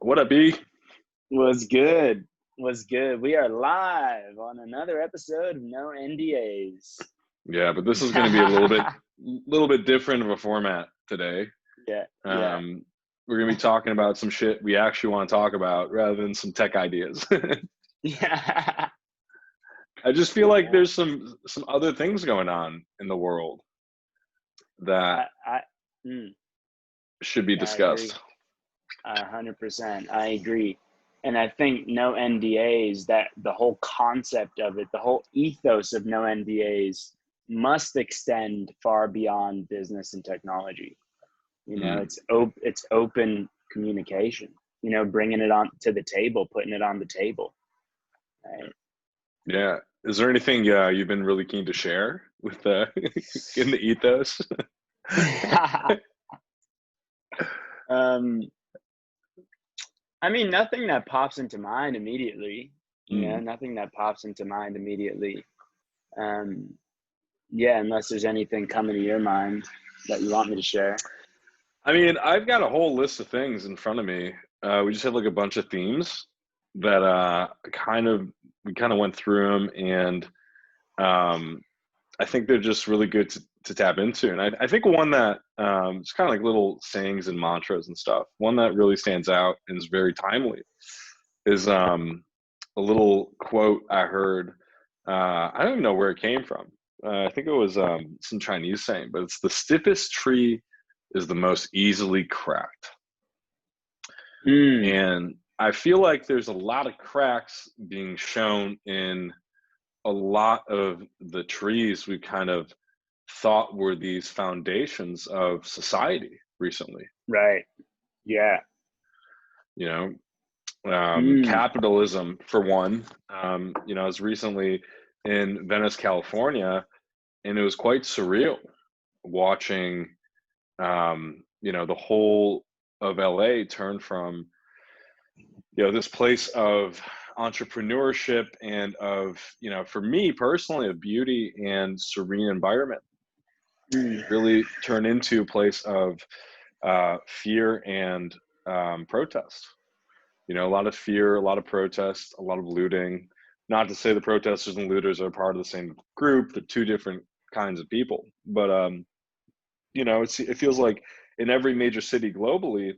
What up, B? Was good. Was good. We are live on another episode of No NDAs. Yeah, but this is going to be a little bit different of a format today. Yeah. We're going to be talking about some shit we actually want to talk about rather than some tech ideas. Yeah. I just feel like there's some other things going on in the world that should be discussed. 100%. I agree. And I think no NDAs, that the whole concept of it, the whole ethos of no NDAs must extend far beyond business and technology. You know, it's open communication, you know, bringing it on to the table, putting it on the table. Right. Yeah. Is there anything you've been really keen to share with in the ethos? I mean, nothing that pops into mind immediately. You know, nothing that pops into mind immediately. Yeah, unless there's anything coming to your mind that you want me to share. I mean, I've got a whole list of things in front of me. We just have like a bunch of themes that we kind of went through them, and I think they're just really good to tap into. And I think one that it's kind of like little sayings and mantras and stuff. One that really stands out and is very timely is a little quote I heard. I don't even know where it came from. I think it was some Chinese saying, but it's the stiffest tree is the most easily cracked. And I feel like there's a lot of cracks being shown in a lot of the trees we kind of thought were these foundations of society recently. Right. Yeah. You know, capitalism, for one, you know, I was recently in Venice, California, and it was quite surreal watching, you know, the whole of LA turn from, you know, this place of entrepreneurship and of, you know, for me personally, a beauty and serene environment really turn into a place of fear and protest. You know, a lot of fear, a lot of protest, a lot of looting. Not to say the protesters and looters are part of the same group. They're two different kinds of people. But, you know, it feels like in every major city globally,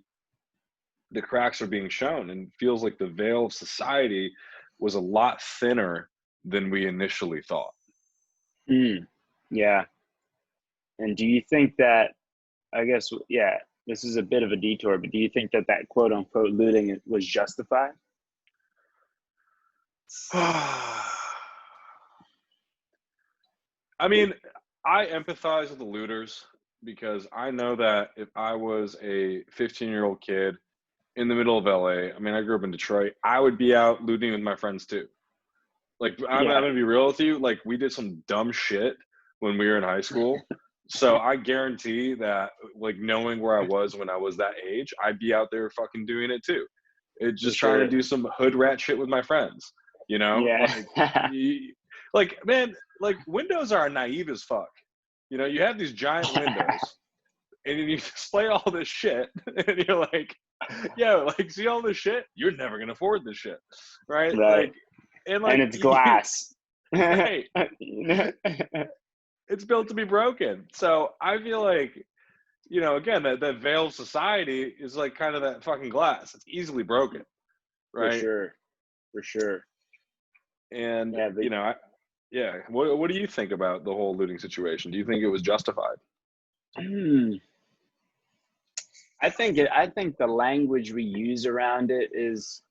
the cracks are being shown, and it feels like the veil of society was a lot thinner than we initially thought. Yeah. And do you think that, I guess, yeah, this is a bit of a detour, but do you think that quote unquote looting was justified? I mean, I empathize with the looters because I know that if I was a 15-year-old kid in the middle of LA, I mean, I grew up in Detroit, I would be out looting with my friends too. Like, I'm gonna be real with you. Like, we did some dumb shit when we were in high school. So I guarantee that, like, knowing where I was when I was that age, I'd be out there fucking doing it too. It's just trying to do some hood rat shit with my friends, you know? Yeah. Like, man, like, windows are naive as fuck. You know, you have these giant windows, and then you display all this shit, and you're like, yo, like, see all this shit? You're never gonna afford this shit, right? Right. Like, and it's glass. right. It's built to be broken. So I feel like, you know, again, that veil of society is like kind of that fucking glass. It's easily broken, right? For sure. And you know, what do you think about the whole looting situation? Do you think it was justified? I think the language we use around it is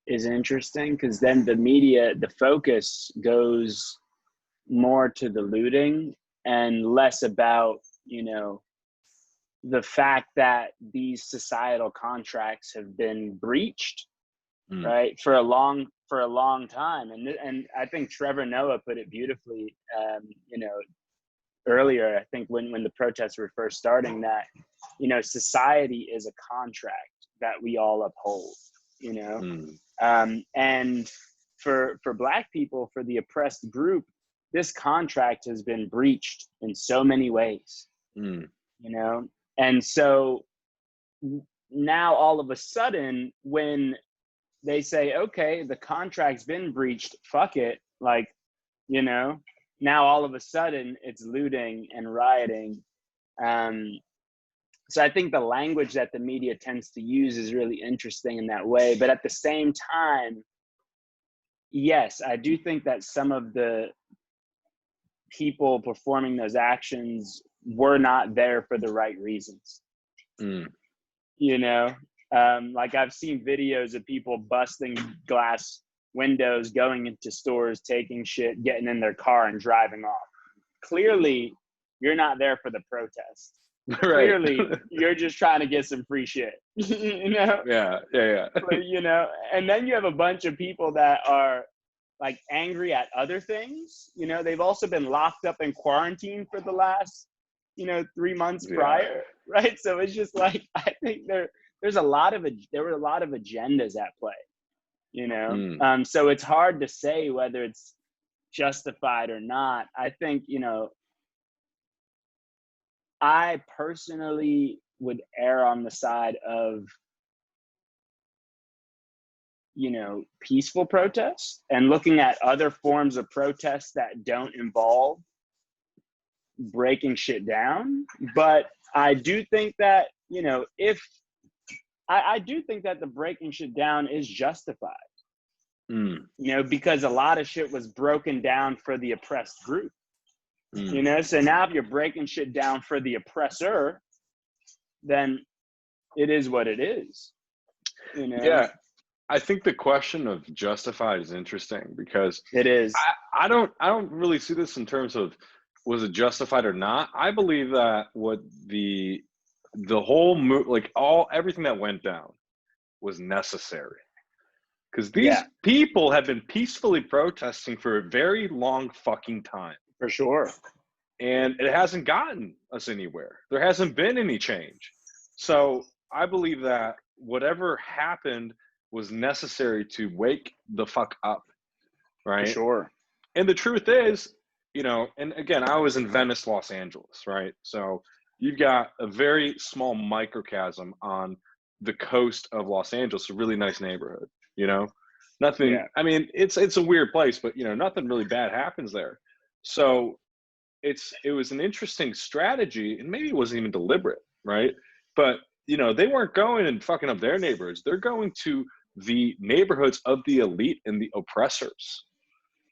interesting, because then the media, the focus goes more to the looting and less about, you know, the fact that these societal contracts have been breached, right, for a long time. And I think Trevor Noah put it beautifully, you know, earlier, I think when the protests were first starting, that, you know, society is a contract that we all uphold, you know. And for Black people, for the oppressed group, this contract has been breached in so many ways, you know? And so now all of a sudden, when they say, okay, the contract's been breached, fuck it, like, you know, now all of a sudden it's looting and rioting. So I think the language that the media tends to use is really interesting in that way. But at the same time, yes, I do think that some of the people performing those actions were not there for the right reasons. You know, like I've seen videos of people busting glass windows, going into stores, taking shit, getting in their car and driving off. Clearly, you're not there for the protest. Right. Clearly, you're just trying to get some free shit. You know? Yeah. But, you know, and then you have a bunch of people that are like angry at other things. You know, they've also been locked up in quarantine for the last, 3 months prior, right? So it's just like, I think there were a lot of agendas at play, so it's hard to say whether it's justified or not. I think, I personally would err on the side of, peaceful protests and looking at other forms of protests that don't involve breaking shit down. But I do think that, I do think that the breaking shit down is justified, because a lot of shit was broken down for the oppressed group, so now if you're breaking shit down for the oppressor, then it is what it is, Yeah. I think the question of justified is interesting because it is. I don't really see this in terms of was it justified or not. I believe that what the whole everything that went down was necessary because these people have been peacefully protesting for a very long fucking time. For sure. And it hasn't gotten us anywhere. There hasn't been any change. So I believe that whatever happened was necessary to wake the fuck up, right? For sure. And the truth is, and again, I was in Venice, Los Angeles, right? So you've got a very small microcosm on the coast of Los Angeles, a really nice neighborhood, nothing, Yeah. I mean, it's a weird place, but nothing really bad happens there. So it was an interesting strategy, and maybe it wasn't even deliberate, right? But they weren't going and fucking up their neighborhoods. They're going to the neighborhoods of the elite and the oppressors,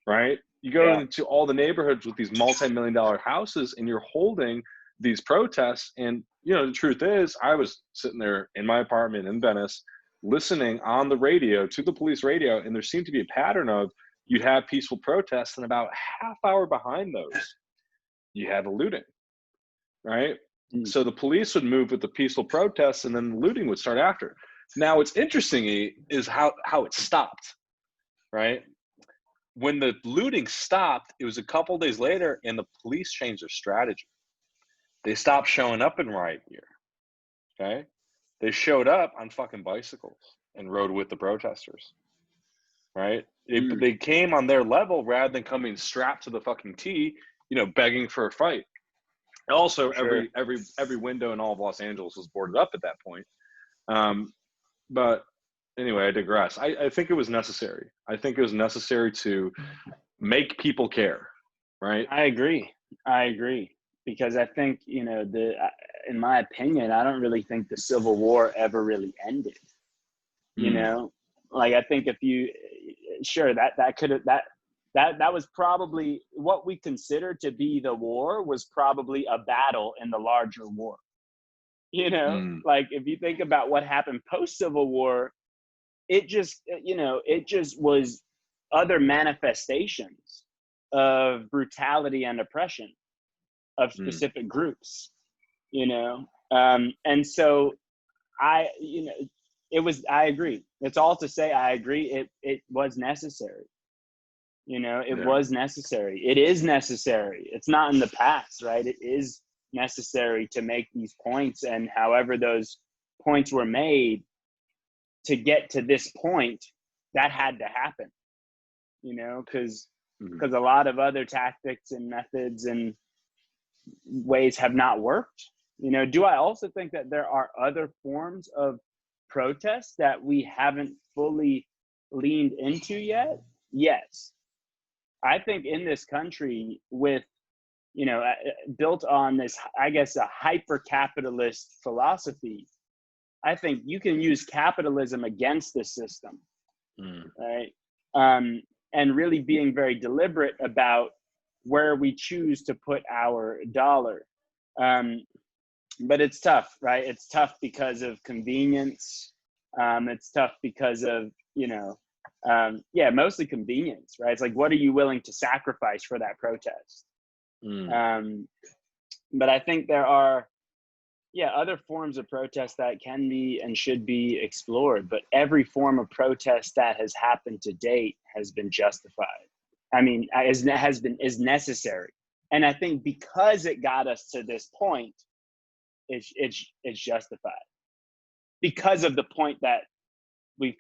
right? You go into all the neighborhoods with these multi-million-dollar houses, and you're holding these protests. And the truth is, I was sitting there in my apartment in Venice, listening on the radio to the police radio, and there seemed to be a pattern of you'd have peaceful protests, and about half hour behind those, you had the looting, right? So the police would move with the peaceful protests, and then the looting would start after. Now, what's interesting is how it stopped, right? When the looting stopped, it was a couple days later, and the police changed their strategy. They stopped showing up in riot gear, okay? They showed up on fucking bicycles and rode with the protesters, right? They came on their level rather than coming strapped to the fucking T, begging for a fight. Also, every window in all of Los Angeles was boarded up at that point. But anyway, I digress. I think it was necessary. I think it was necessary to make people care, right? I agree. Because I think, in my opinion, I don't really think the Civil War ever really ended. Like I think that was probably what we consider to be the war was probably a battle in the larger war. Like if you think about what happened post-Civil War, it just was other manifestations of brutality and oppression of specific groups, and so I agree. It's all to say I agree. It was necessary. It was necessary. It is necessary. It's not in the past, right? It is necessary to make these points, and however those points were made to get to this point, that had to happen, because a lot of other tactics and methods and ways have not worked. Do I also think that there are other forms of protest that we haven't fully leaned into yet? Yes. I think in this country with, built on this, I guess, a hyper-capitalist philosophy, I think you can use capitalism against the system, right? And really being very deliberate about where we choose to put our dollar. But it's tough, right? It's tough because of convenience. It's tough because of, mostly convenience, right? It's like, what are you willing to sacrifice for that protest? But I think there are, other forms of protest that can be and should be explored, but every form of protest that has happened to date has been justified. I mean, is necessary. And I think because it got us to this point, it's justified because of the point that we've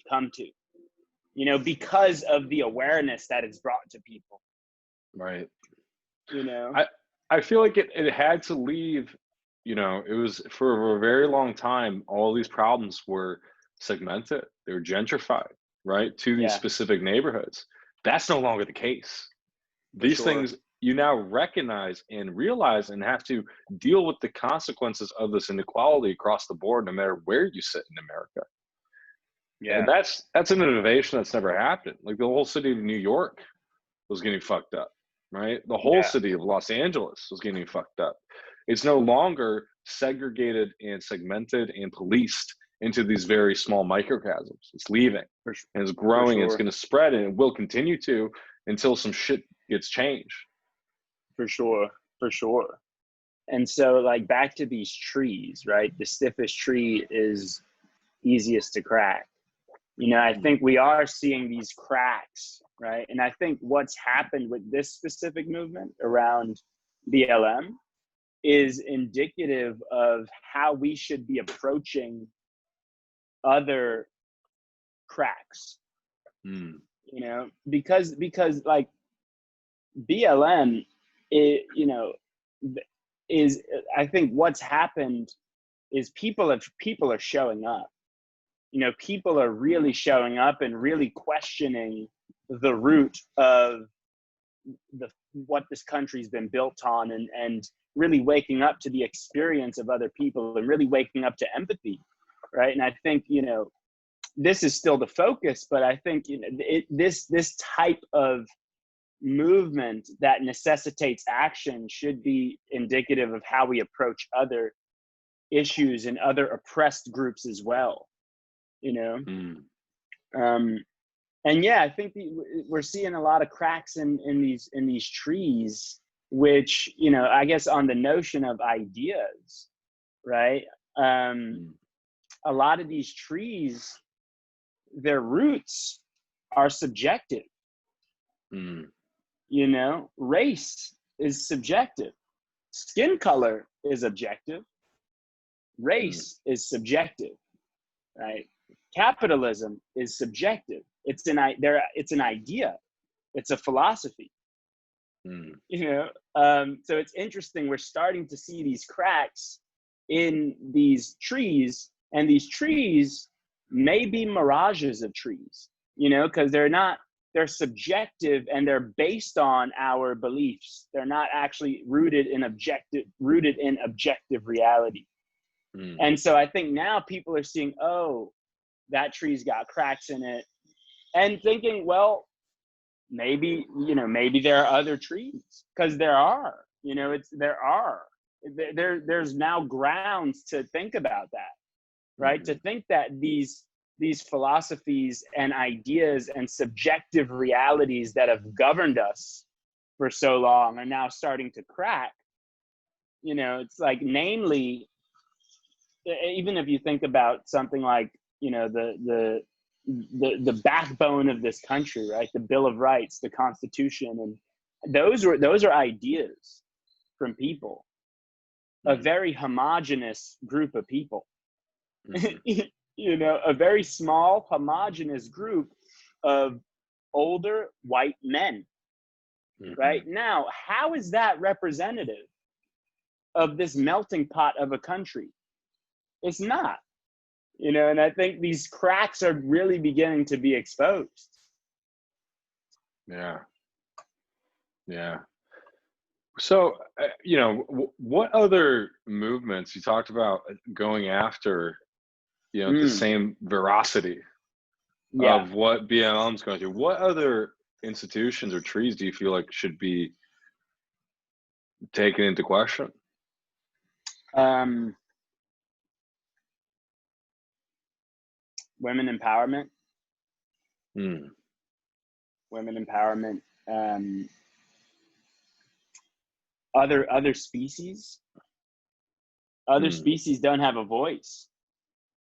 come to, because of the awareness that it's brought to people. Right. I feel like it had to leave, it was for a very long time, all these problems were segmented. They were gentrified, right, to these specific neighborhoods. That's no longer the case. These things you now recognize and realize and have to deal with the consequences of this inequality across the board, no matter where you sit in America. Yeah. And that's an innovation that's never happened. Like the whole city of New York was getting fucked up, right? The whole city of Los Angeles was getting fucked up. It's no longer segregated and segmented and policed into these very small microcosms. It's leaving and it's growing. And it's going to spread, and it will continue to until some shit gets changed. For sure. And so, like, back to these trees, right? The stiffest tree is easiest to crack. I think we are seeing these cracks, right? And I think what's happened with this specific movement around BLM is indicative of how we should be approaching other cracks. Because like BLM, is I think what's happened is people are showing up. People are really showing up and really questioning the root of what this country's been built on, and really waking up to the experience of other people and really waking up to empathy, right? And I think, this is still the focus, but I think this type of movement that necessitates action should be indicative of how we approach other issues and other oppressed groups as well. And I think we're seeing a lot of cracks in these trees, which, I guess on the notion of ideas, right? A lot of these trees, their roots are subjective. Race is subjective. Skin color is objective. Race is subjective, right? Capitalism is subjective. It's an idea. It's a philosophy. So it's interesting. We're starting to see these cracks in these trees, and these trees may be mirages of trees, because they're subjective and they're based on our beliefs. They're not actually rooted in objective reality. And so I think now people are seeing, oh, that tree's got cracks in it, and thinking, well, maybe there are other trees, because there's now grounds to think about that, right? To think that these philosophies and ideas and subjective realities that have governed us for so long are now starting to crack. It's like, namely, even if you think about something like, the backbone of this country, right? The Bill of Rights, the Constitution, and those are ideas from people, a very homogenous group of people. A very small, homogenous group of older white men. Right? Now, how is that representative of this melting pot of a country? It's not. You know, and I think these cracks are really beginning to be exposed. Yeah. Yeah. So, you know, what other movements you talked about going after, you know, the Mm, same veracity yeah. of what BLM's going through? What other institutions or trees do you feel like should be taken into question? Um, women empowerment, Mm, women empowerment, um, other species. Other mm, species don't have a voice.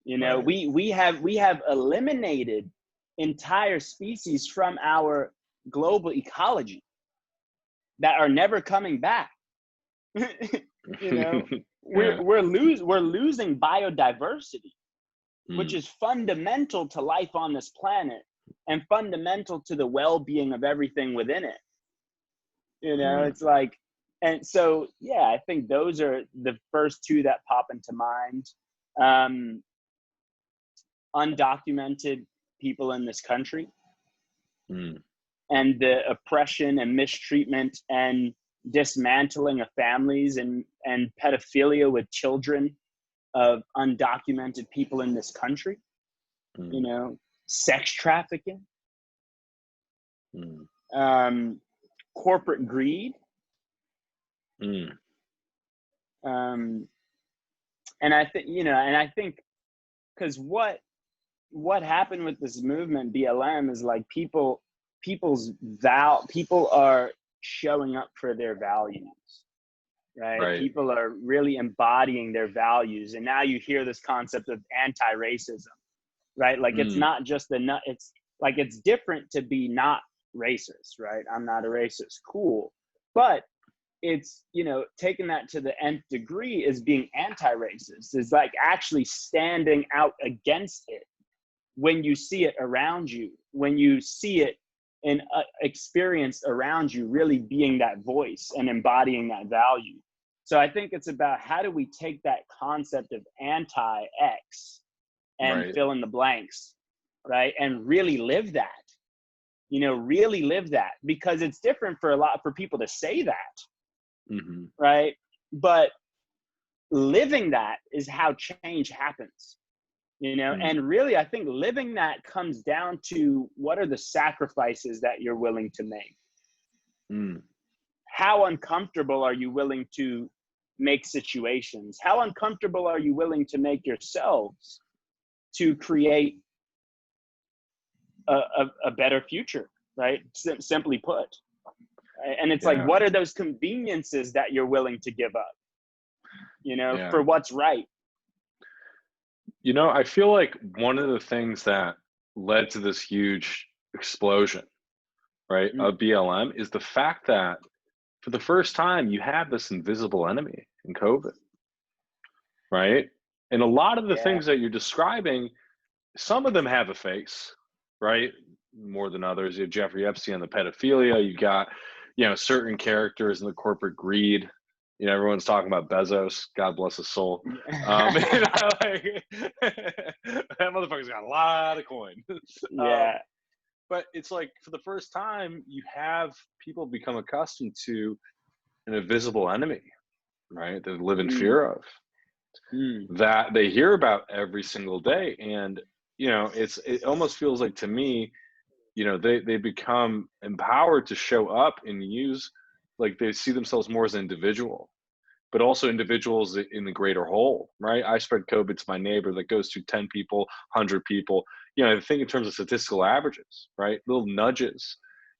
You know, right. we have eliminated entire species from our global ecology that are never coming back. You know, Yeah. we're losing biodiversity, which Mm, is fundamental to life on this planet and fundamental to the well-being of everything within it. You know, mm, it's like, and so yeah, I think those are the first two that pop into mind. Um, Undocumented people in this country mm, and the oppression and mistreatment and dismantling of families and pedophilia with children of undocumented people in this country, you mm, know, sex trafficking, mm, um, corporate greed. mm, Um, and I think, you know, and I think because what happened with this movement BLM is like people are showing up for their values, right? right. People are really embodying their values, and now you hear this concept of anti-racism, right? Like it's Mm, not just it's like it's different to be not racist, right? I'm not a racist, cool, but it's, you know, taking that to the nth degree is being anti-racist, is like actually standing out against it when you see it around you, when you see it and experience around you, really being that voice and embodying that value. So I think it's about how do we take that concept of anti-X and right. fill in the blanks, right? And really live that, you know, really live that, because it's different for people to say that, Hmm. right? But living that is how change happens, you know. Mm, And really I think living that comes down to what are the sacrifices that you're willing to make. mm, How uncomfortable are you willing to make situations? How uncomfortable are you willing to make yourselves to create a better future, right? Simply put, right? And it's like, yeah. what are those conveniences that you're willing to give up, you know, Yeah. for what's right? You know, I feel like one of the things that led to this huge explosion, right, Mm, of BLM is the fact that for the first time you have this invisible enemy in COVID, right? And a lot of the yeah. things that you're describing, some of them have a face, right? More than others. You have Jeffrey Epstein and the pedophilia. You got, you know, certain characters in the corporate greed. You know, everyone's talking about Bezos. God bless his soul. You know, like, that motherfucker's got a lot of coin. Um, Yeah. but it's like for the first time, you have people become accustomed to an invisible enemy, right? That they live in Mm, fear of, mm, that they hear about every single day. And, you know, it almost feels like to me, you know, they become empowered to show up and use, like they see themselves more as an individual, but also individuals in the greater whole, right? I spread COVID to my neighbor that goes to 10 people, 100 people. You know, I think in terms of statistical averages, right? Little nudges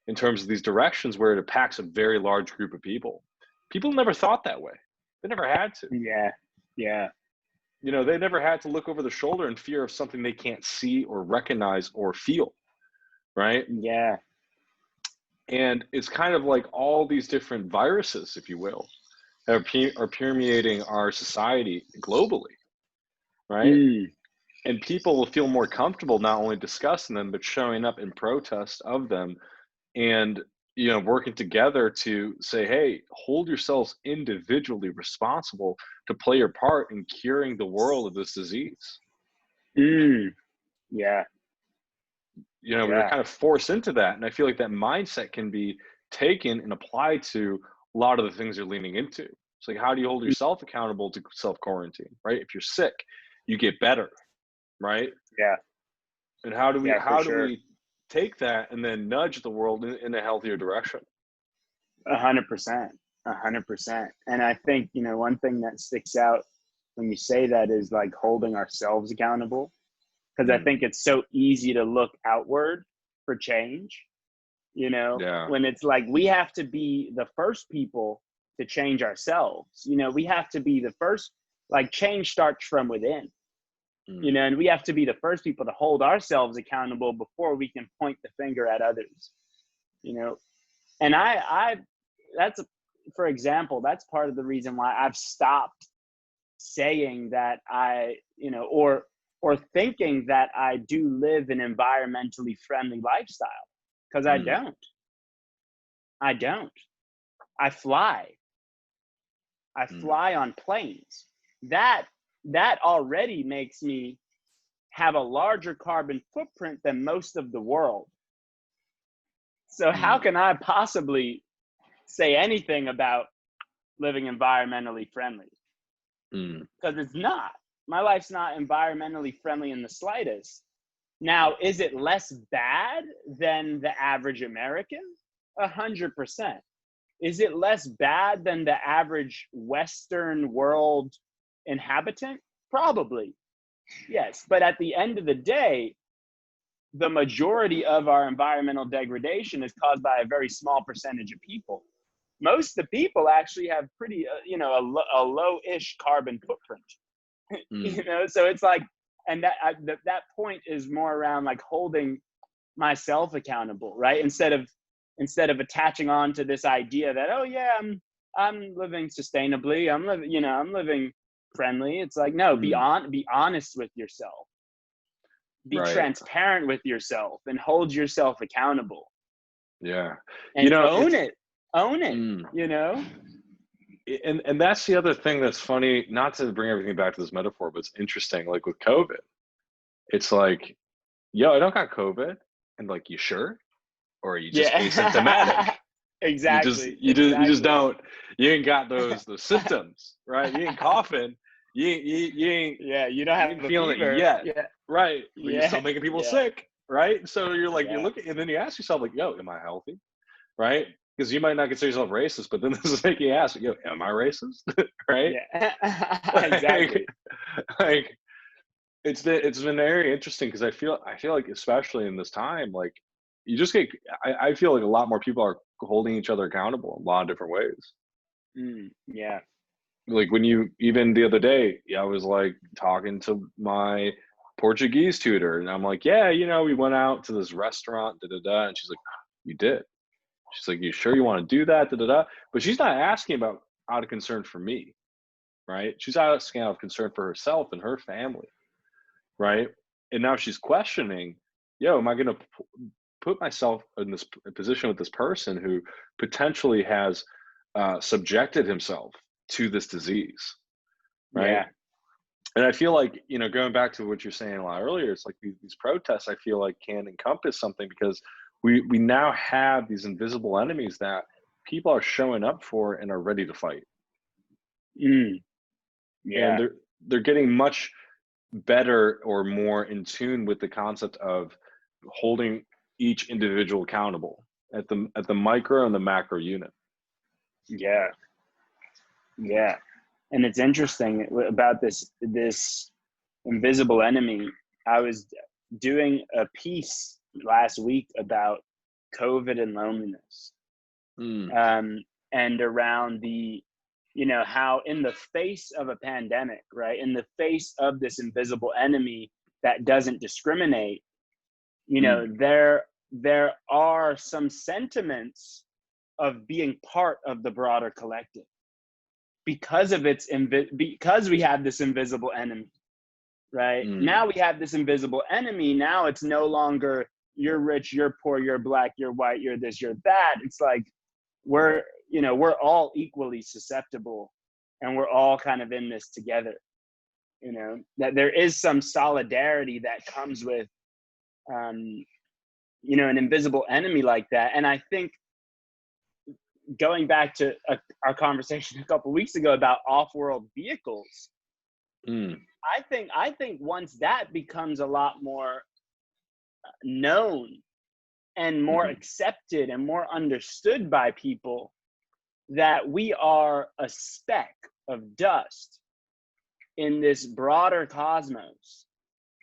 in terms of these directions where it impacts a very large group of people. People never thought that way. They never had to. yeah. Yeah. You know, they never had to look over the shoulder in fear of something they can't see or recognize or feel, right? Yeah. And it's kind of like all these different viruses, if you will, are permeating our society globally, right? Mm, And people will feel more comfortable not only discussing them, but showing up in protest of them and, you know, working together to say, hey, hold yourselves individually responsible to play your part in curing the world of this disease. Mm, yeah. You know, we're Yeah. kind of forced into that. And I feel like that mindset can be taken and applied to a lot of the things you're leaning into. It's like, how do you hold yourself accountable to self quarantine, right? If you're sick, you get better, right? Yeah. And Yeah, for how do sure. we take that and then nudge the world in a healthier direction? 100%. 100%. And I think, one thing that sticks out when you say that is like holding ourselves accountable. Because I Mm, think it's so easy to look outward for change, yeah. when it's like we have to be the first people to change ourselves. We have to be the first, like change starts from within, Mm, and we have to be the first people to hold ourselves accountable before we can point the finger at others, you know. And that's, for example, that's part of the reason why I've stopped saying that or thinking that I do live an environmentally friendly lifestyle, because I mm, don't. I don't. I fly. I mm, fly on planes. That already makes me have a larger carbon footprint than most of the world. So how mm, can I possibly say anything about living environmentally friendly? mm, Because it's not. My life's not environmentally friendly in the slightest. Now, is it less bad than the average American? 100%. Is it less bad than the average Western world inhabitant? Probably, yes. But at the end of the day, the majority of our environmental degradation is caused by a very small percentage of people. Most of the people actually have pretty, a low-ish carbon footprint. mm. So it's like, and that point is more around like holding myself accountable, right? Instead of attaching on to this idea that, oh yeah, I'm living sustainably, I'm living friendly. It's like, no, be Mm, honest with yourself, be right. transparent with yourself, and hold yourself accountable, Yeah. You and know, own it's it own it mm, you know and that's the other thing that's funny, not to bring everything back to this metaphor, but it's interesting, like with COVID. It's like, yo, I don't got COVID. And like, you sure? Or are you just asymptomatic? Yeah. Exactly, You just exactly. don't, you ain't got those symptoms, right? You ain't coughing, Yeah, you don't you ain't have a feeling it fever. yet, Yeah, right? But you're yeah, still making people yeah, sick, right? So you're like, you yeah, look at, and then you ask yourself, like, yo, am I healthy? Right? Because you might not consider yourself racist, but then this is making you ask, yo, am I racist? Right? yeah. Like, Exactly. like it's been very interesting because I feel like, especially in this time, like you just get, I feel like a lot more people are holding each other accountable in a lot of different ways. Yeah. Like when you, even the other day, yeah, I was like talking to my Portuguese tutor, and I'm like, yeah, we went out to this restaurant, da da da, and she's like, you did. She's like, you sure you want to do that, da da da? But she's not asking about out of concern for me, right? She's asking out of concern for herself and her family, right? And now she's questioning, yo, am I going to put myself in this position with this person who potentially has subjected himself to this disease, right? Yeah. And I feel like, going back to what you're saying a lot earlier, it's like these protests, I feel like, can encompass something because we now have these invisible enemies that people are showing up for and are ready to fight. mm, And yeah. they're getting much better or more in tune with the concept of holding each individual accountable at the micro and the macro unit. Yeah. Yeah. And it's interesting about this invisible enemy. I was doing a piece last week about COVID and loneliness, Mm, um, and around how in the face of a pandemic, right, in the face of this invisible enemy that doesn't discriminate, mm, there are some sentiments of being part of the broader collective because of because we have this invisible enemy, right? mm, Now we have this invisible enemy. Now it's no longer you're rich, you're poor, you're black, you're white, you're this, you're that. It's like we're all equally susceptible, and we're all kind of in this together. you know, that there is some solidarity that comes with, you know, an invisible enemy like that. And I think going back to our conversation a couple weeks ago about off-world vehicles, I think once that becomes a lot more known and more accepted and more understood by people, that we are a speck of dust in this broader cosmos,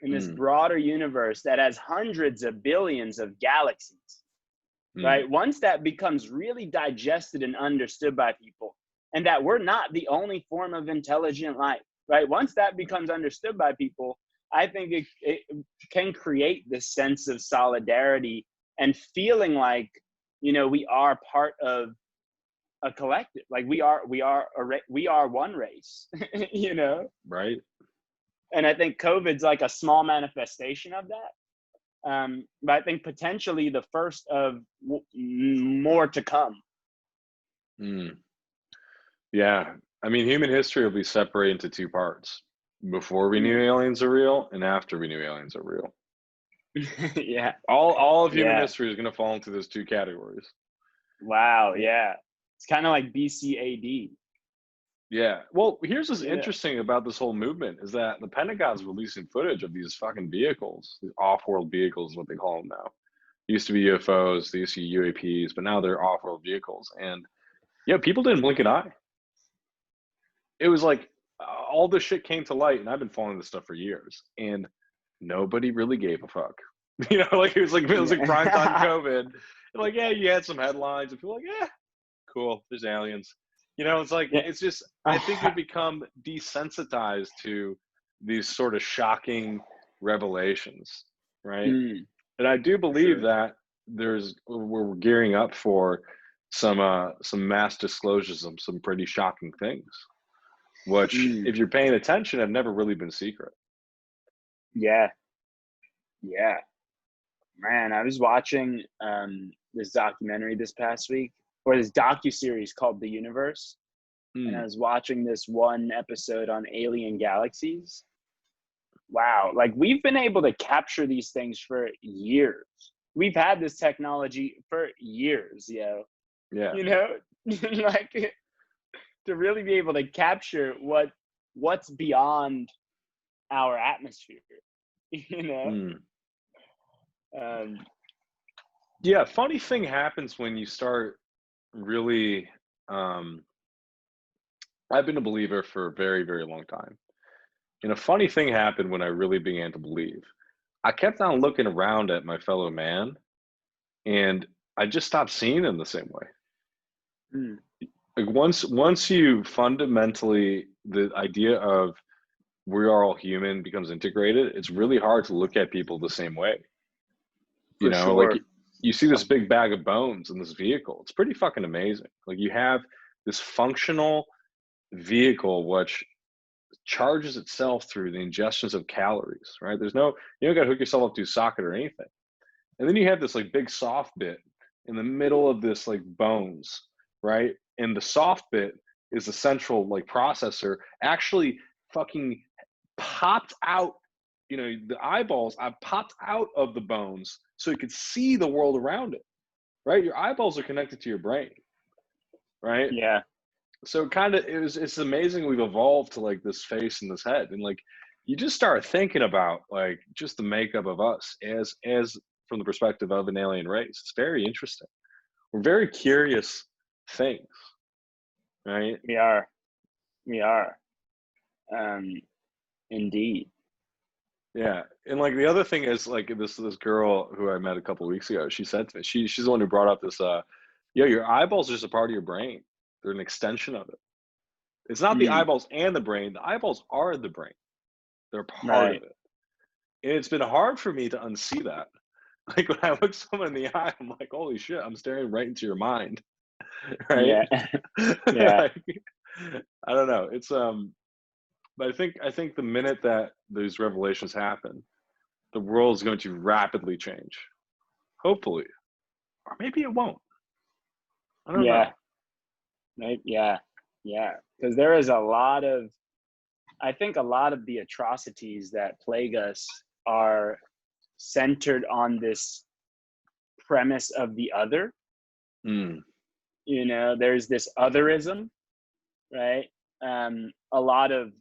in this broader universe that has hundreds of billions of galaxies, right? Once that becomes really digested and understood by people, and that we're not the only form of intelligent life, right? Once that becomes understood by people, I think it can create this sense of solidarity and feeling like, you know, we are part of a collective, like we are one race, you know? Right. And I think COVID's like a small manifestation of that. But I think potentially the first of more to come. Yeah. I mean, human history will be separated into two parts: before we knew aliens are real and after we knew aliens are real. Yeah. All of human history is going to fall into those two categories. Wow. Yeah. It's kind of like BCAD. Yeah. Well, here's what's interesting about this whole movement is that the Pentagon's releasing footage of these fucking vehicles, these off-world vehicles, is what they call them now. Used to be UFOs, they used to be UAPs, but now they're off-world vehicles. And yeah, people didn't blink an eye. It was like all this shit came to light, and I've been following this stuff for years, and nobody really gave a fuck. You know, like it was like prime time COVID. And like, yeah, you had some headlines, and people were like, yeah, cool, there's aliens. You know, it's like it's just I think we become desensitized to these sort of shocking revelations, right? And I do believe that we're gearing up for some mass disclosures of some pretty shocking things, which if you're paying attention have never really been secret. Yeah. Man, I was watching this documentary this past week, or this docuseries called The Universe. And I was watching this one episode on alien galaxies. Wow. Like we've been able to capture these things for years. We've had this technology for years, yo. Yeah. You know, like to really be able to capture what's beyond our atmosphere, you know? Yeah, funny thing happens when you start really I've been a believer for a very, very long time. And a funny thing happened when I really began to believe. I kept on looking around at my fellow man, and I just stopped seeing them the same way. Like once you fundamentally, the idea of we are all human becomes integrated, it's really hard to look at people the same way. You know, like you see this big bag of bones in this vehicle. It's pretty fucking amazing. Like you have this functional vehicle which charges itself through the ingestions of calories, right? You don't got to hook yourself up to a socket or anything. And then you have this like big soft bit in the middle of this like bones, right? And the soft bit is the central like processor actually fucking popped out, you know, the eyeballs I popped out of the bones so you could see the world around it, right? Your eyeballs are connected to your brain, right? Yeah. So it's amazing we've evolved to like this face and this head, and like you just start thinking about like just the makeup of us as from the perspective of an alien race. It's very interesting. We're very curious things, right? We are. Indeed. Yeah, and like the other thing is like this girl who I met a couple of weeks ago. She said to me, she's the one who brought up this. Your eyeballs are just a part of your brain. They're an extension of it. It's not the eyeballs and the brain. The eyeballs are the brain. They're part of it. And it's been hard for me to unsee that. Like when I look someone in the eye, I'm like, holy shit, I'm staring right into your mind. Right? Yeah. Like, I don't know. It's but I think the minute that those revelations happen, the world is going to rapidly change. Hopefully. Or maybe it won't. I don't know. Right. Yeah. Because there is a lot of I think a lot of the atrocities that plague us are centered on this premise of the other. Mm, There's this otherism, right? A lot of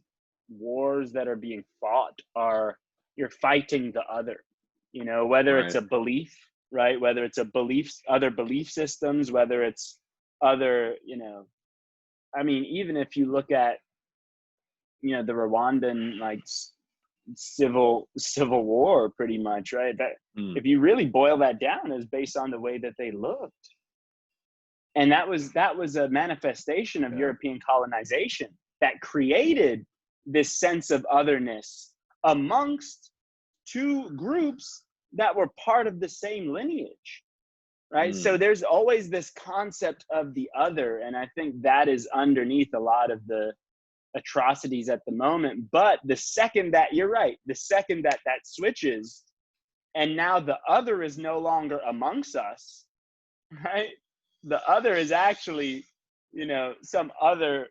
wars that are being fought are, you're fighting the other, whether it's right. a belief, right? Whether it's a belief, other belief systems, whether it's other, I mean, even if you look at, the Rwandan, like, civil war, pretty much, right? That, Mm, if you really boil that down, is based on the way that they looked. And that was a manifestation of yeah. European colonization that created this sense of otherness amongst two groups that were part of the same lineage, right? So Mm, there's always this concept of the other, and I think that is underneath a lot of the atrocities at the moment. But the second that, you're right, the second that switches, and now the other is no longer amongst us, right? The other is actually, some other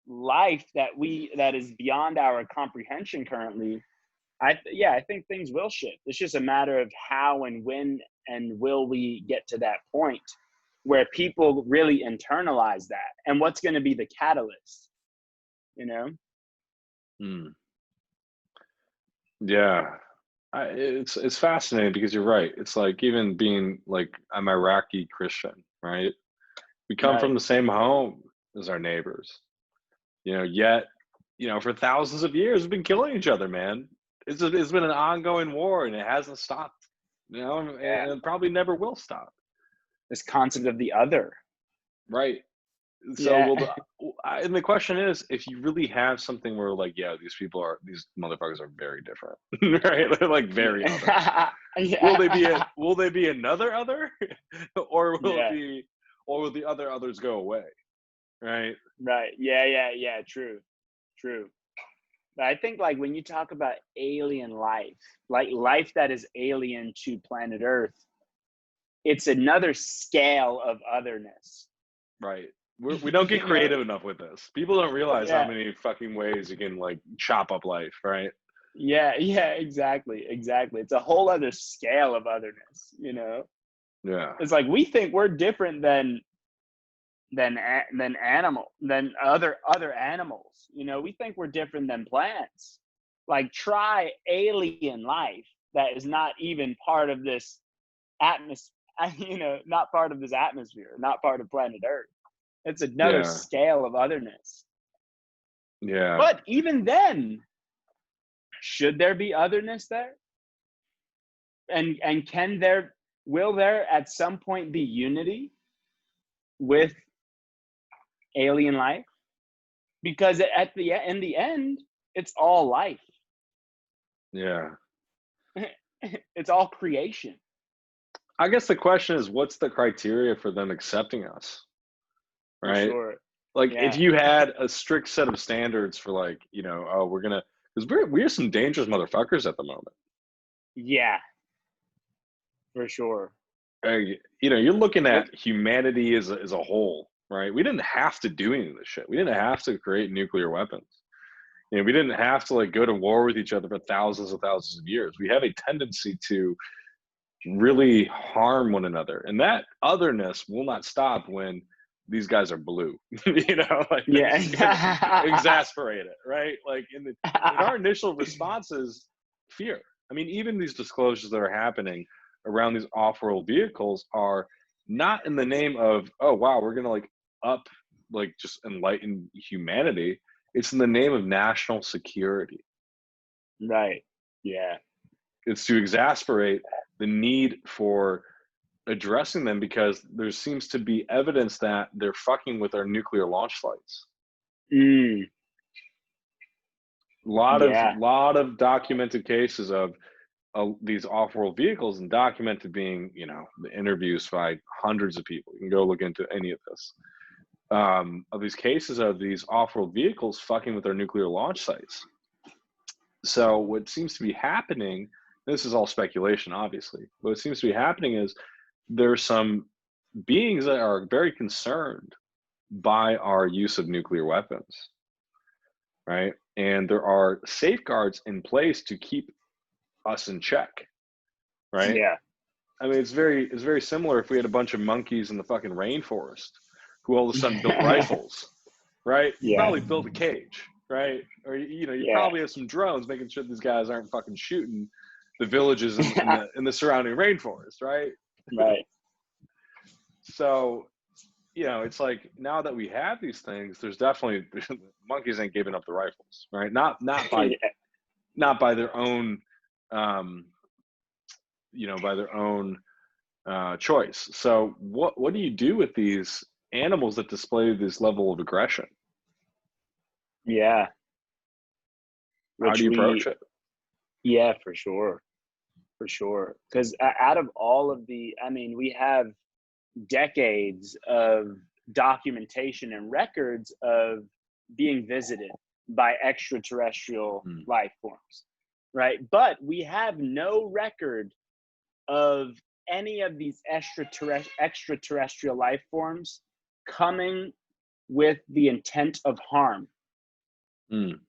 life that is beyond our comprehension currently. I think things will shift. It's just a matter of how and when and will we get to that point where people really internalize that, and what's going to be the catalyst, mm. Yeah. It's fascinating because you're right. It's like, even being like, I'm Iraqi Christian, right? We come from Right. the same home as our neighbors, yet, for thousands of years, we've been killing each other, man. It's been an ongoing war, and it hasn't stopped, and Yeah. it probably never will stop. This concept of the other. Right. So, Yeah. and the question is, if you really have something where, like, yeah, these motherfuckers are very different, right? They're like very other. Yeah. Will they be another other, or Yeah. will the other others go away? Right. Right. Yeah. True. But I think, like, when you talk about alien life, like life that is alien to planet Earth, it's another scale of otherness. Right. We don't get You know? creative enough with this. People don't realize how Yeah. many fucking ways you can, like, chop up life, right? Yeah, exactly. It's a whole other scale of otherness. Yeah. It's like we think we're different than other animals. We think we're different than plants. Like, try alien life that is not even part of this atmosphere, not part of this atmosphere, not part of planet Earth. It's another Yeah. scale of otherness. Yeah. But even then, should there be otherness there? And will there at some point be unity with alien life? Because in the end, it's all life. Yeah. It's all creation. I guess the question is, what's the criteria for them accepting us? For Right? sure. Like, if Yeah. you had a strict set of standards for, like, oh, because we're some dangerous motherfuckers at the moment. Yeah, for sure. You're looking What? at humanity as a whole, right? We didn't have to do any of this shit. We didn't have to create nuclear weapons. We didn't have to, like, go to war with each other for thousands and thousands of years. We have a tendency to really harm one another, and that otherness will not stop when these guys are blue. Like, Yeah. it's gonna exasperate it, right? Like, in our initial responses, fear. I mean, even these disclosures that are happening around these off-world vehicles are not in the name of, oh wow, we're gonna, like, just enlighten humanity. It's in the name of national security. Right. Yeah. It's to exasperate the need for addressing them, because there seems to be evidence that they're fucking with our nuclear launch sites. Mm, yeah. Lot of documented cases of these off-world vehicles, and documented being, the interviews by hundreds of people. You can go look into any of this. Of these cases of these off-world vehicles fucking with our nuclear launch sites. So what seems to be happening, this is all speculation, obviously, but what seems to be happening is there's some beings that are very concerned by our use of nuclear weapons, right? and there are safeguards in place to keep us in check, right? Yeah. I mean, it's very similar if we had a bunch of monkeys in the fucking rainforest who all of a sudden built rifles, right? You Yeah. probably build a cage, right? Or you Yeah. probably have some drones making sure these guys aren't fucking shooting the villages in the surrounding rainforest, right? Right. So, it's like now that we have these things, there's definitely monkeys ain't giving up the rifles, right? Not by Yeah. not by their own by their own choice. So what do you do with these animals that display this level of aggression? Yeah. How do Which you approach it? yeah, for sure. For sure. Because out of all of I mean, we have decades of documentation and records of being visited by extraterrestrial Mm. life forms, right? But we have no record of any of these extraterrestrial life forms coming with the intent of harm, Mm.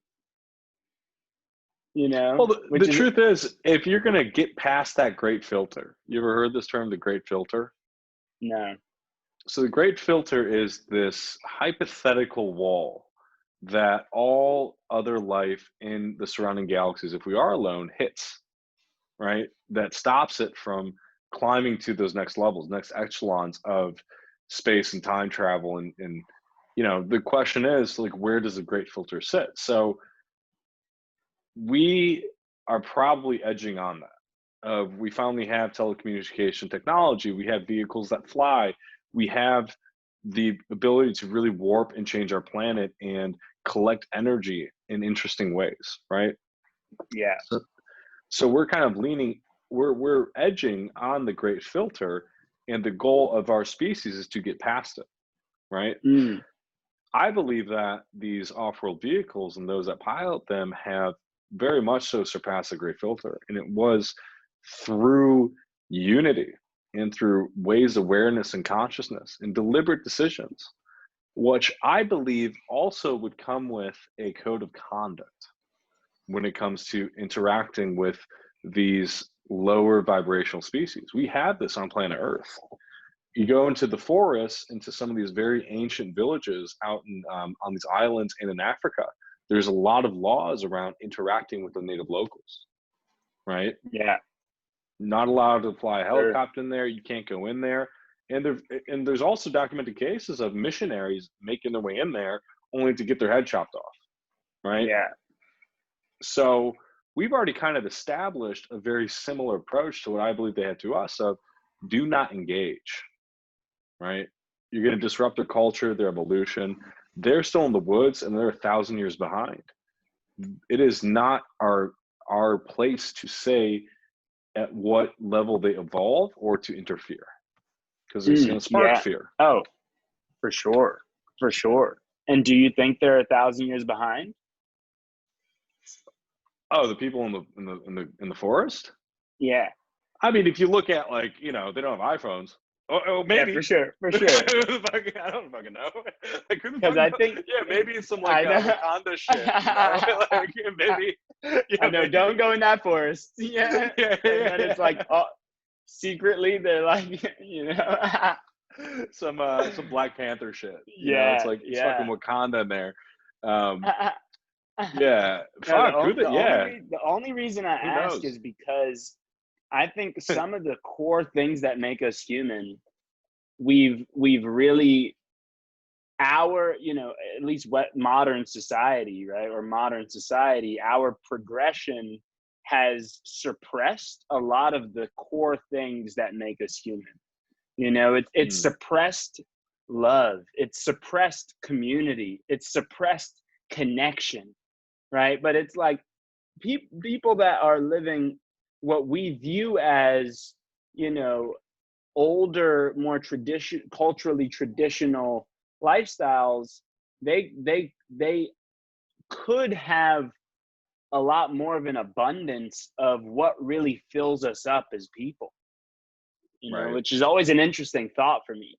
Well, the, which the is truth is, if you're going to get past that great filter, you ever heard this term, the great filter? no. So the great filter is this hypothetical wall that all other life in the surrounding galaxies, if we are alone, hits, right? That stops it from climbing to those next levels, next echelons of space and time travel. And the question is, like, where does the great filter sit? So we are probably edging on that. We finally have telecommunication technology. We have vehicles that fly. We have the ability to really warp and change our planet and collect energy in interesting ways, right? Yeah. So we're kind of we're edging on the great filter, and the goal of our species is to get past it, right? Mm. I believe that these off-world vehicles and those that pilot them have very much so surpassed the great filter, and it was through unity and through ways awareness and consciousness and deliberate decisions, which I believe also would come with a code of conduct when it comes to interacting with these lower vibrational species. We have this on planet Earth. You go into the forests, into some of these very ancient villages out on these islands and in Africa, there's a lot of laws around interacting with the native locals, right? Yeah. Not allowed to fly a Sure. helicopter in there. You can't go in there. And there's also documented cases of missionaries making their way in there only to get their head chopped off, right? Yeah. So we've already kind of established a very similar approach to what I believe they had to us of do not engage, right? You're going to disrupt their culture, their evolution. They're still in the woods and they're 1,000 years behind. It is not our place to say at what level they evolve or to interfere, because it's going to spark Yeah. fear. Oh, for sure. For sure. And do you think they're 1,000 years behind? Oh, the people in the forest? Yeah. I mean, if you look at, like, they don't have iPhones. Oh, Yeah, maybe. for sure. For sure. I don't fucking know. Like, who the Because fuck I knows? think Yeah, maybe it's some I like know. Wakanda shit. Like, maybe. Yeah, I know. maybe. Don't go in that forest. Yeah. Yeah, And then it's like, yeah. oh, secretly they're like, Some Black Panther shit. It's Yeah. like it's fucking Yeah. Wakanda in there. Yeah. No, Fuck. Yeah. the only reason I Who ask knows? is because I think some of the core things that make us human, we've really at least what modern society, right, or modern society, our progression has suppressed a lot of the core things that make us human. It's Mm, suppressed love, it's suppressed community, it's suppressed connection, right? But it's like people that are living what we view as, older, more culturally traditional lifestyles, they could have a lot more of an abundance of what really fills us up as people, right. which is always an interesting thought for me.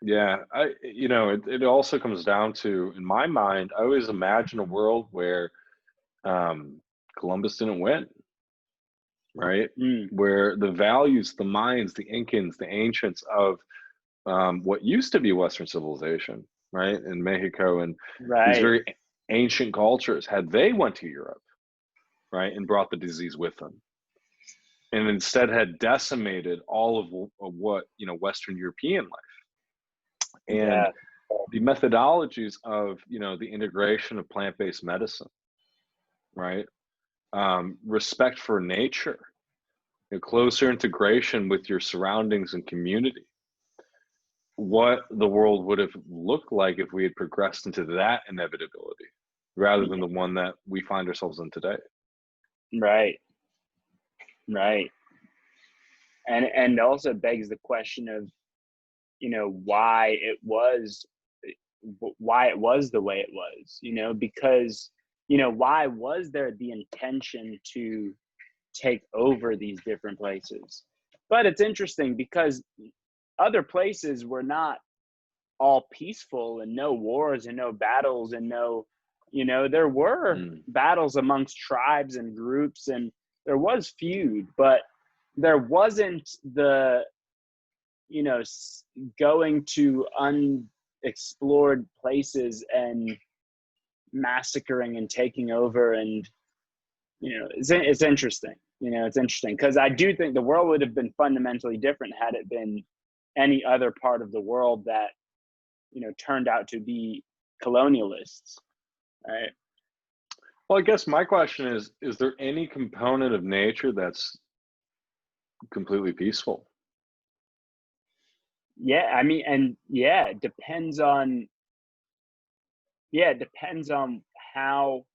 Yeah, it also comes down to, in my mind, I always imagine a world where Columbus didn't win, right? Mm, Where the values, the minds, the Incans, the ancients of what used to be Western civilization, right, in Mexico and these right. very ancient cultures, had they went to Europe, right, and brought the disease with them, and instead had decimated all of what Western European life and Yeah. the methodologies of the integration of plant-based medicine, right? Respect for nature, a closer integration with your surroundings and community. What the world would have looked like if we had progressed into that inevitability rather than the one that we find ourselves in today. Right. Right. And also begs the question of, why it was the way it was, because, why was there the intention to take over these different places? But it's interesting because other places were not all peaceful, and no wars and no battles and no, there were Mm, battles amongst tribes and groups, and there was feud, but there wasn't the, going to unexplored places and massacring and taking over. And it's interesting. It's interesting because I do think the world would have been fundamentally different had it been any other part of the world that turned out to be colonialists, right? well, I guess my question is there any component of nature that's completely peaceful? Yeah, I mean, and yeah, it depends on how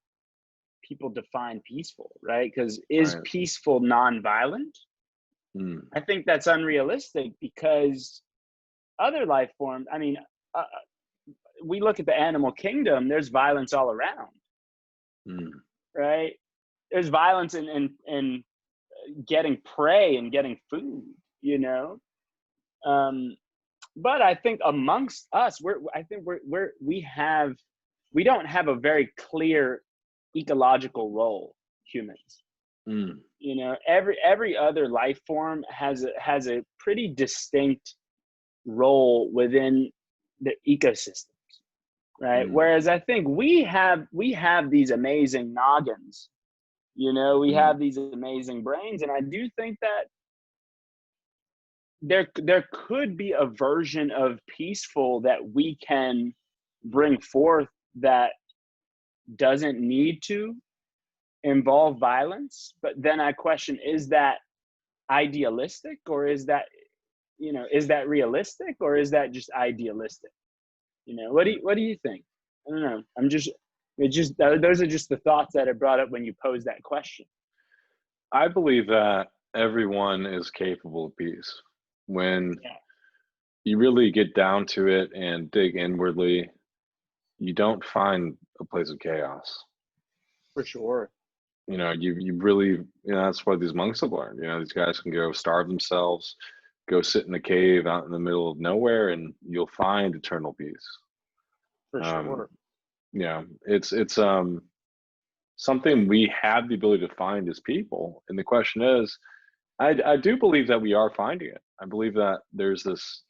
people define peaceful, right? Because is Right. peaceful nonviolent? Mm, I think that's unrealistic because other life forms, I mean, uh, we look at the animal kingdom, there's violence all around, mm, right? There's violence in getting prey and getting food, you know? Um, but I think amongst us, I think we don't have a very clear ecological role, humans. mm, Every other life form has a pretty distinct role within the ecosystems, right? mm, Whereas I think we have these amazing noggins, we mm, have these amazing brains, and I do think that there could be a version of peaceful that we can bring forth that doesn't need to involve violence. But then I question, is that idealistic, or is that realistic, or is that just idealistic? mm. What do you think? I don't know. Those are just the thoughts that I brought up when you posed that question. I believe that everyone is capable of peace. When Yeah, you really get down to it and dig inwardly, you don't find a place of chaos. for sure. You really, that's what these monks have learned. These guys can go starve themselves, go sit in a cave out in the middle of nowhere, and you'll find eternal peace. For Um, sure. it's something we have the ability to find as people, and the question is, I do believe that we are finding it. I believe that there's this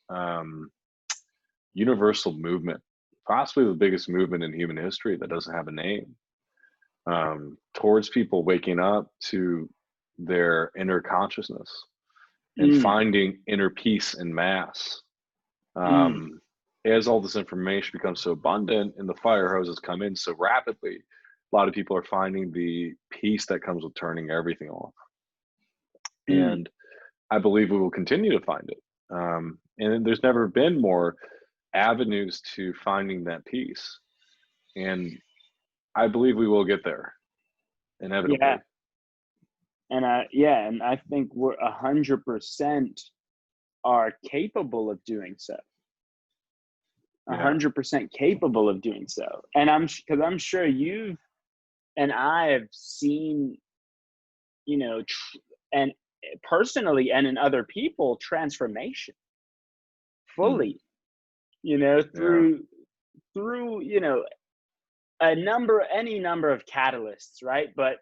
universal movement, possibly the biggest movement in human history that doesn't have a name, towards people waking up to their inner consciousness and Mm, finding inner peace in mass. mm, Um, as all this information becomes so abundant and the fire hoses come in so rapidly, a lot of people are finding the peace that comes with turning everything off. mm. And I believe we will continue to find it. And there's never been more avenues to finding that peace. And I believe we will get there Yeah, inevitably. and I think we're 100% are capable of doing so. Yeah. 100% capable of doing so. And because I'm sure you and I have seen, and personally and in other people, transformation Mm, fully. Yeah. through any number of catalysts, right? But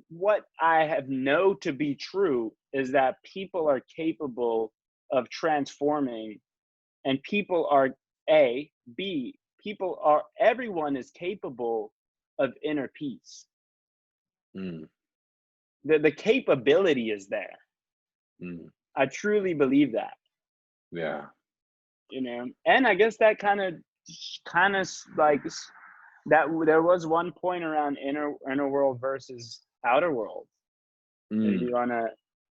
what I have know to be true is that people are capable of transforming, and people are A, B, everyone is capable of inner peace. Mm, The capability is there. mm, I truly believe that, yeah. and I guess that kind of like that there was one point around inner world versus outer world. If Mm. you wanna,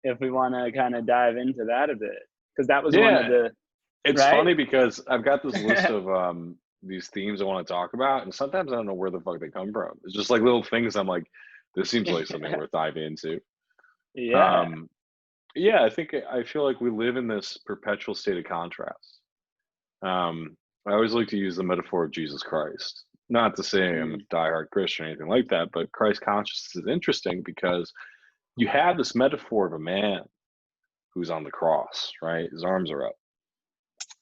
if we wanna kind of dive into that a bit, because that was one of Yeah. the It's right. funny because I've got this list of these themes I want to talk about, and sometimes I don't know where the fuck they come from. It's just like little things I'm like, this seems like something worth diving into. Yeah. Um, yeah, I feel like we live in this perpetual state of contrast. I always like to use the metaphor of Jesus Christ. Not to say I'm a Mm, diehard Christian or anything like that, but Christ consciousness is interesting because you have this metaphor of a man who's on the cross, right? His arms are up.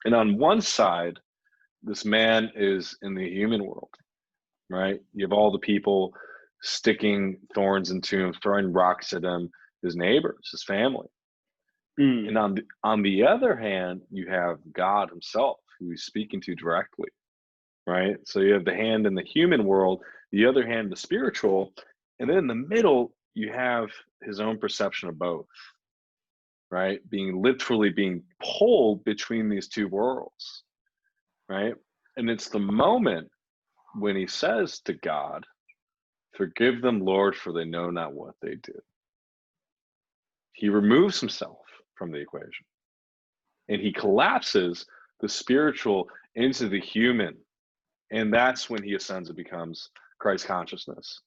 And on one side, this man is in the human world, right? You have all the people sticking thorns into him, throwing rocks at him, his neighbors, his family. mm, And on the other hand, you have God himself who he's speaking to directly, right? So you have the hand in the human world, the other hand, the spiritual, and then in the middle, you have his own perception of both, right? Being literally being pulled between these two worlds, right? And it's the moment when he says to God, "Forgive them, Lord, for they know not what they do." He removes himself from the equation and he collapses the spiritual into the human. And that's when he ascends and becomes Christ consciousness,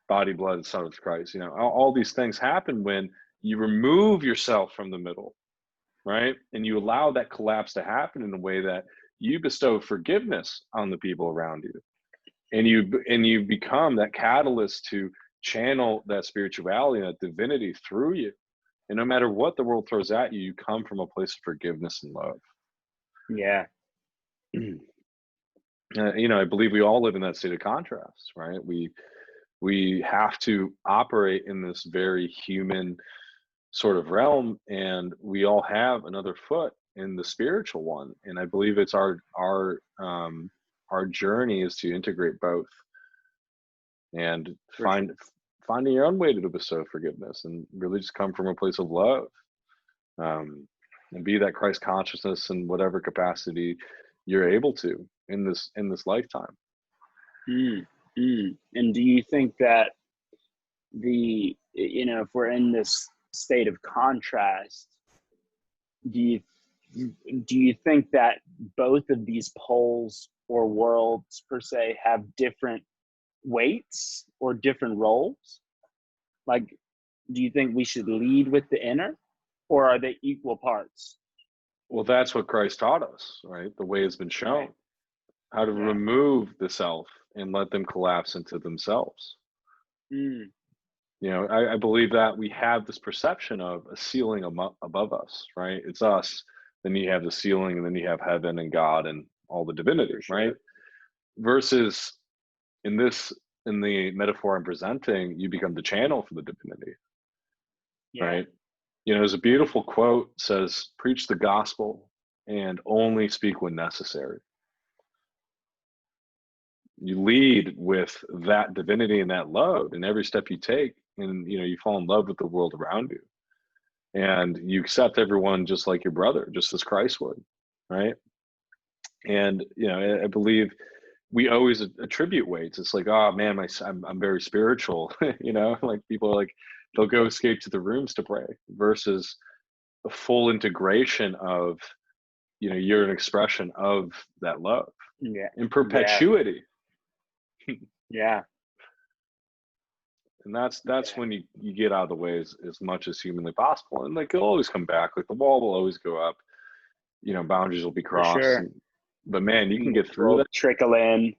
body, blood, and son of Christ. All these things happen when you remove yourself from the middle, right? And you allow that collapse to happen in a way that you bestow forgiveness on the people around you. And you become that catalyst to channel that spirituality and that divinity through you. And no matter what the world throws at you, you come from a place of forgiveness and love. yeah. I believe we all live in that state of contrast, right? We have to operate in this very human sort of realm, and we all have another foot in the spiritual one. And I believe it's our journey is to integrate both and For sure. finding your own way to bestow forgiveness and really just come from a place of love, and be that Christ consciousness in whatever capacity you're able to in this lifetime. Mm, and do you think that if we're in this state of contrast, do you do you think that both of these poles or worlds per se have different weights or different roles? Like, do you think we should lead with the inner, or are they equal parts? Well, that's what Christ taught us, right? The way has been Right. shown how to Yeah. remove the self and let them collapse into themselves. Mm, I believe that we have this perception of a ceiling above us, right? It's us. Then you have the ceiling, and then you have heaven and God and all the for divinity, right? sure. Versus in this, in the metaphor I'm presenting, you become the channel for the divinity, Yeah. right? There's a beautiful quote says, "Preach the gospel and only speak when necessary." You lead with that divinity and that love in every step you take, and you fall in love with the world around you, and you accept everyone just like your brother, just as Christ would, right? And I believe we always attribute weights. It's like, oh man, I'm very spiritual. Like people are like, they'll go escape to the rooms to pray versus a full integration of, you're an expression of that love Yeah. in Yeah. perpetuity. Yeah. And that's Yeah. when you get out of the way as much as humanly possible. And like it'll always come back. Like the wall will always go up, boundaries will be For crossed. sure. But man, you can get through Will trickle in.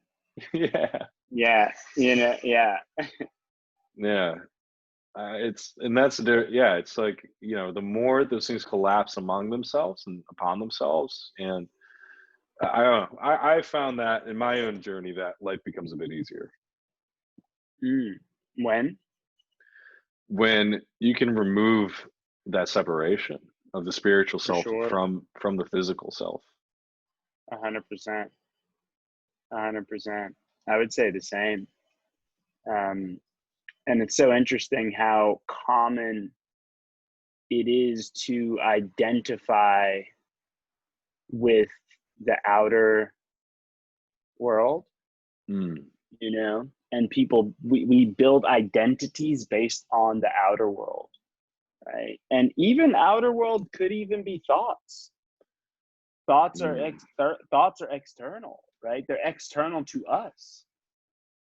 that. Yeah. Yeah. Yeah. Yeah. It's and that's there. Yeah. It's like, the more those things collapse among themselves and upon themselves, and I don't know. I found that in my own journey that life becomes a bit easier When? when you can remove that separation of the spiritual For self sure. from the physical self. 100%. 100%. I would say the same. And it's so interesting how common it is to identify with the outer world, Mm. you know, and people, we build identities based on the outer world, right? And even outer world could even be thoughts. Thoughts are thoughts are external, right? They're external to us,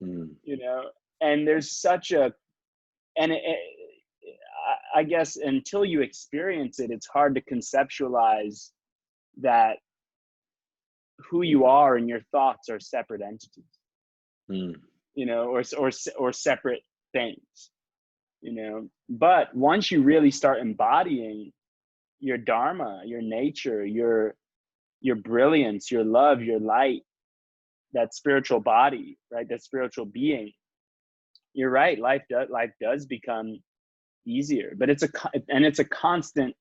you know. And there's such a, and I guess until you experience it, it's hard to conceptualize that who you are and your thoughts are separate entities, you know, or separate things, you know. But once you really start embodying your dharma, your nature, your brilliance, your love, your light, that spiritual body, right, that spiritual being, you're right, life does become easier. But it's a constant,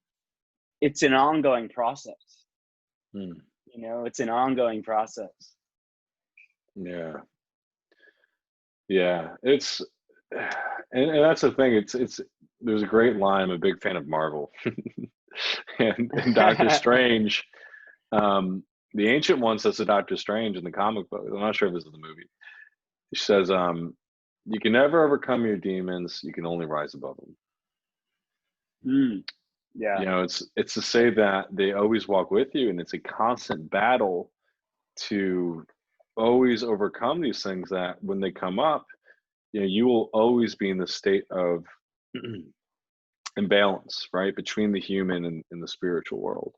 it's an ongoing process. You know, it's an ongoing process. Yeah. It's and that's the thing. It's there's a great line. I'm a big fan of Marvel, and Doctor Strange. The Ancient One says to Doctor Strange in the comic book. I'm not sure if this is the movie. She says, "You can never overcome your demons. You can only rise above them." Yeah. You know, it's to say that they always walk with you, and it's a constant battle to always overcome these things. That when they come up, you know, you will always be in the state of imbalance, right, between the human and the spiritual world.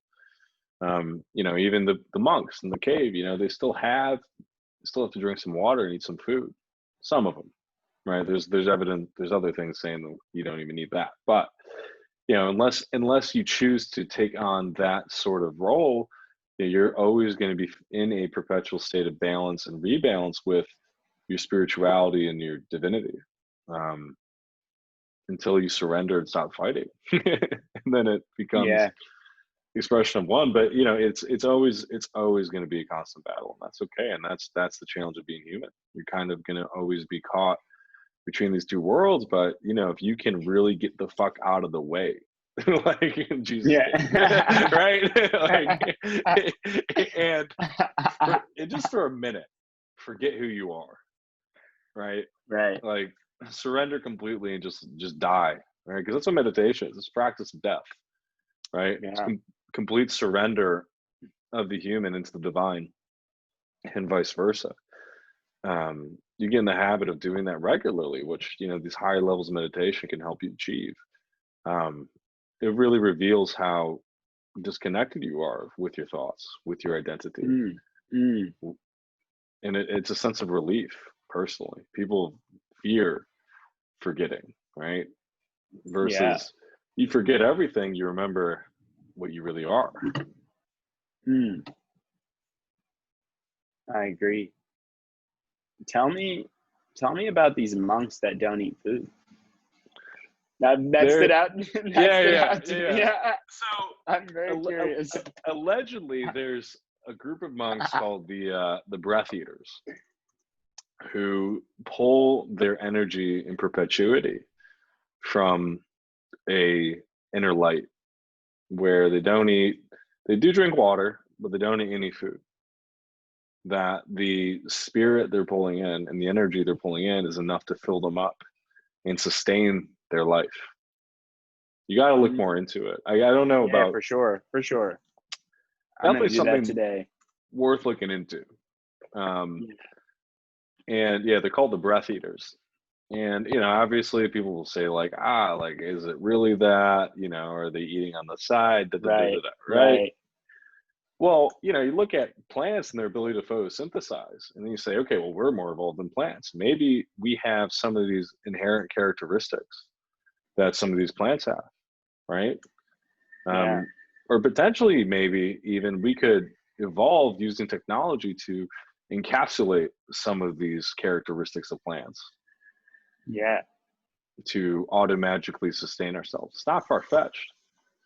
You know, even the monks in the cave, you know, they still have to drink some water and eat some food. Some of them, right? There's other things saying that you don't even need that. But you know, unless you choose to take on that sort of role, you know, you're always going to be in a perpetual state of balance and rebalance with your spirituality and your divinity, until you surrender and stop fighting, and then it becomes Yeah. the expression of one. But you know, it's always going to be a constant battle, and that's okay. And that's the challenge of being human. You're kind of going to always be caught between these two worlds. But you know, if you can really get the fuck out of the way, like Jesus did, right? Like, and just for a minute, forget who you are, right? Right. Like, surrender completely and just die, right? Because that's what meditation is. It's practice of death, right? It's Yeah. complete surrender of the human into the divine, and vice versa. You get in the habit of doing that regularly, which, you know, these higher levels of meditation can help you achieve. It really reveals how disconnected you are with your thoughts, with your identity, and it's a sense of relief. Personally, people fear forgetting, right? Yeah. Versus you forget everything, you remember what you really are. I agree. Tell me about these monks that don't eat food. That stood out. Out to me. Yeah. So I'm very curious. allegedly, there's a group of monks called the Breath Eaters, who pull their energy in perpetuity from a inner light, where they don't eat. They do drink water, but they don't eat any food. That the spirit they're pulling in and the energy they're pulling in is enough to fill them up and sustain their life. You got to look more into it. I don't know about, for sure. I'm definitely gonna do that something today. worth looking into. And yeah, they're called the Breath Eaters. And you know, obviously, people will say like, like, is it really that? You know, are they eating on the side? Right? Well, you know, you look at plants and their ability to photosynthesize, and then you say, okay, well, we're more evolved than plants. Maybe we have some of these inherent characteristics that some of these plants have, right? Yeah. Or potentially, maybe even we could evolved using technology to encapsulate some of these characteristics of plants Yeah. to automatically sustain ourselves. It's not far-fetched,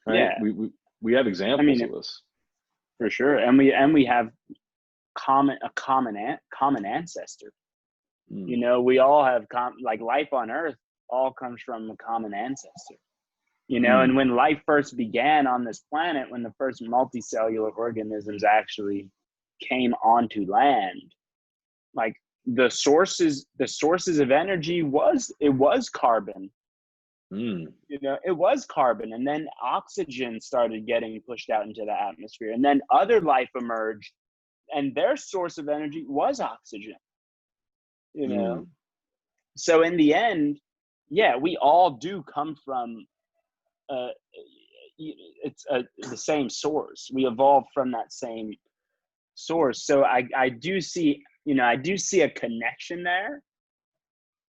right? Yeah. We have examples of this. For sure. And we have a common ancestor. You know, we all have like life on Earth all comes from a common ancestor. You know, and when life first began on this planet, when the first multicellular organisms actually came onto land, like the sources of energy was carbon. You know, it was carbon, and then oxygen started getting pushed out into the atmosphere, and then other life emerged, and their source of energy was oxygen. You know, so in the end, yeah, we all do come from the same source. We evolved from that same source. So I do see, you know, I do see a connection there,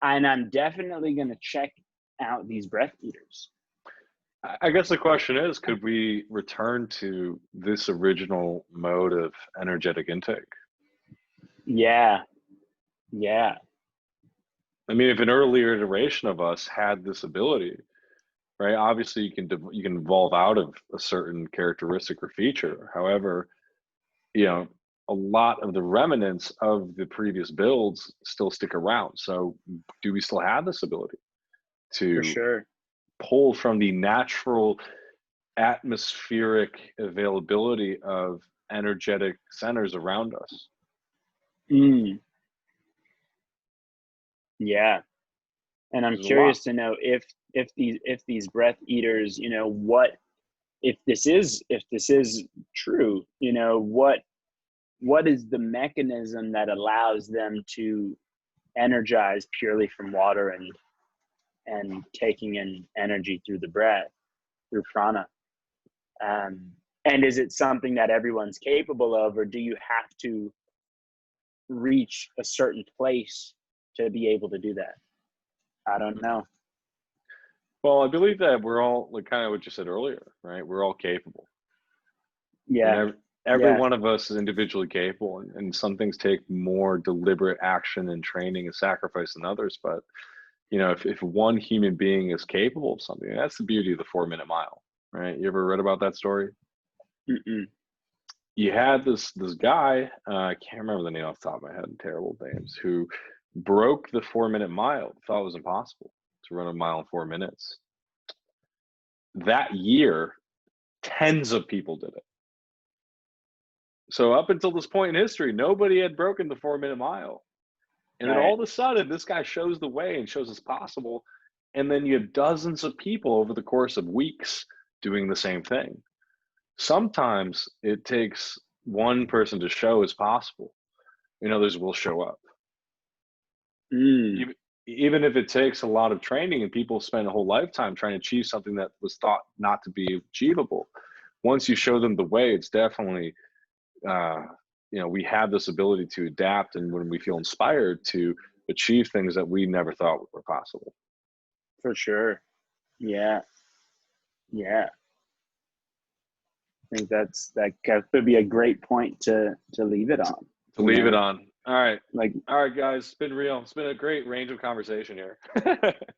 and I'm definitely going to check out these breath eaters. I guess the question is, could we return to this original mode of energetic intake? Yeah. I mean, if an earlier iteration of us had this ability, right? Obviously, you can evolve out of a certain characteristic or feature. However, you know, a lot of the remnants of the previous builds still stick around. So, do we still have this ability to For sure pull from the natural atmospheric availability of energetic centers around us? Yeah. And I'm curious to know if these breath eaters, you know, what if this is true, you know, what is the mechanism that allows them to energize purely from water and taking in energy through the breath, through prana? And is it something that everyone's capable of, or do you have to reach a certain place to be able to do that? I don't know. Well, I believe that we're all, like kind of what you said earlier, right? We're all capable. Yeah. And every one of us is individually capable, and some things take more deliberate action and training and sacrifice than others. But, you know, if one human being is capable of something, that's the beauty of the 4-minute mile, right? You ever read about that story? You had this guy, I can't remember the name off the top of my head, terrible names, who broke the 4-minute mile, thought it was impossible to run a mile in 4 minutes. That year, tens of people did it. So up until this point in history, nobody had broken the 4-minute mile. And then all of a sudden, this guy shows the way and shows it's possible. And then you have dozens of people over the course of weeks doing the same thing. Sometimes it takes one person to show it's possible, and others will show up. Even if it takes a lot of training and people spend a whole lifetime trying to achieve something that was thought not to be achievable, once you show them the way, it's definitely, you know, we have this ability to adapt, and when we feel inspired to achieve things that we never thought were possible. For sure. Yeah. I think that could be a great point to leave it on. Leave it on. All right. All right, guys. It's been real. It's been a great range of conversation here.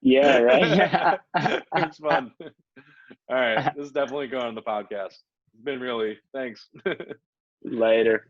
Yeah, right. It's fun. All right. This is definitely going on the podcast. It's been really. Thanks. Later.